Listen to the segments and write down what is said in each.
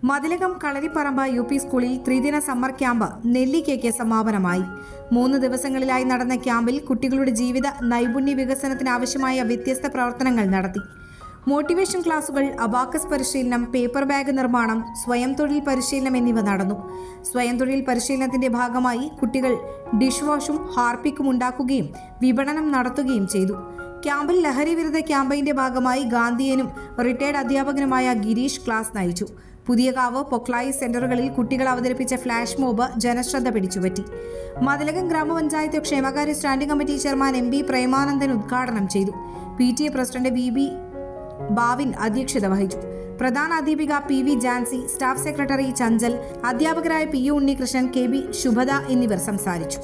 Mathilakam Kalarippparamb UP സ്കൂളിൽ ത്രിദിന summer camp നെല്ലിക്കയ്ക്ക് സമാപനമായി. 3 ദിവസങ്ങളിലായി നടന്ന ക്യാമ്പിൽ കുട്ടികളുടെ ജീവിത നൈപുണ്യ വികസനത്തിന് ആവശ്യമായ വ്യത്യസ്ത പ്രവർത്തനങ്ങൾ നടത്തി. മോട്ടിവേഷൻ ക്ലാസുകൾ, അബാക്കസ് പരിശീലനം, പേപ്പർ ബാഗ് നിർമ്മാണം, സ്വയം തൊഴിൽ പരിശീലനം എന്നിവ നടന്നു. സ്വയം തൊഴിൽ പരിശീലനത്തിന്റെ ഭാഗമായി കുട്ടികൾ ഡിഷ് വാഷും ഹാർപ്പിക്കും ഉണ്ടാക്കുകയും വിപണനം നടത്തുകയും ചെയ്തു. ക്യാമ്പിൽ ലഹരി വിരുദ്ധ ക്യാമ്പയിന്റെ ഭാഗമായി ഗാന്ധിയനും റിട്ടയർഡ് അധ്യാപകനുമായ ഗിരീഷ് ക്ലാസ് നയിച്ചു. പുതിയകാവ്, പൊക്ലായി സെന്ററുകളിൽ കുട്ടികൾ അവതരിപ്പിച്ച ഫ്ലാഷ് മോബ് ജനശ്രദ്ധ പിടിച്ചുപറ്റി. മതിലകം ഗ്രാമപഞ്ചായത്ത് ക്ഷേമകാര്യ standing committee chairman MB Premanandan ഉദ്ഘാടനം ചെയ്തു. PTA പ്രസിഡന്റ് VB ബാവിൻ അധ്യക്ഷത വഹിച്ചു. പ്രധാന അധ്യാപിക PV Jancy, staff secretary Chanchal, അധ്യാപകരായ PU ഉണ്ണികൃഷ്ണൻ, KB ശുഭദ എന്നിവർ സംസാരിച്ചു.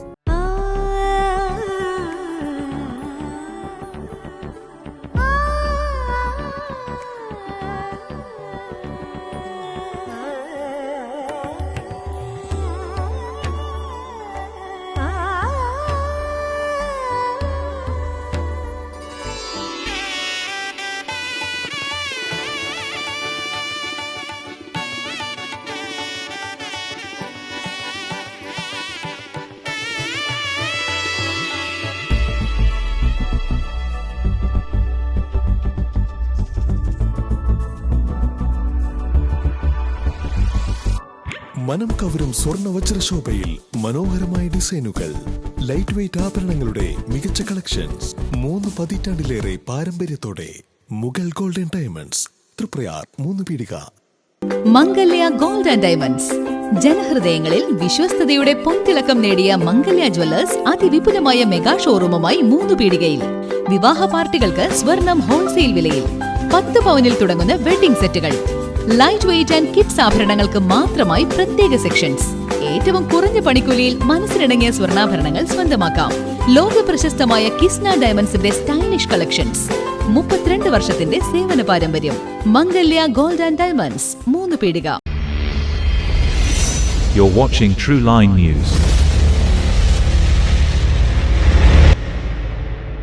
മനം കവരും സ്വർണ്ണ വജ്രശോഭയിൽ മനോഹരമായ ഡിസൈനുകൾ, ലൈറ്റ് വെയ്റ്റ് ആഭരണങ്ങളുടെ മികച്ച കളക്ഷൻസ്, 3 പതിറ്റാണ്ടിലേറെ പാരമ്പര്യത്തോടെ മുഗൾ ഗോൾഡൻ ഡയമണ്ട്സ്, തൃപ്രയാർ 3 പീടിക. മംഗല്യ ഗോൾഡ് ആൻഡ് ഡയമണ്ട്സ്, ജനഹൃദയങ്ങളിൽ വിശ്വസ്തയുടെ പൊൻതിളക്കം നേടിയ മംഗല്യ ജ്വല്ലേഴ്സ് അതിവിപുലമായ മെഗാ ഷോറൂമുമായി 3 പീടികയിൽ. വിവാഹ പാർട്ടികൾക്ക് സ്വർണം ഹോൾസെയിൽ വിലയിൽ 10 പവനിൽ തുടങ്ങുന്ന വെഡിംഗ് സെറ്റുകൾ, ലൈറ്റ് വെയ്റ്റ് ആൻഡ് കിഡ്സ് ആഭരണങ്ങൾക്ക് മാത്രമായി പ്രത്യേക സെക്ഷൻസ്. ഏറ്റവും കുറഞ്ഞ പണിക്കൂലിയിൽ മനസ്സിനിണങ്ങിയ സ്വർണ്ണാഭരണങ്ങൾ സ്വന്തമാക്കാം. ലോക പ്രശസ്തമായ കിസ്ന ഡയമണ്ട്സിന്റെ സ്റ്റൈലിഷ് കളക്ഷൻസ്, 32 വർഷത്തിന്റെ സേവന പാരമ്പര്യം. മംഗല്യ ഗോൾഡ് ആൻഡ് ഡയമണ്ട്സ്, 3 പീടിക. You're watching True Line News.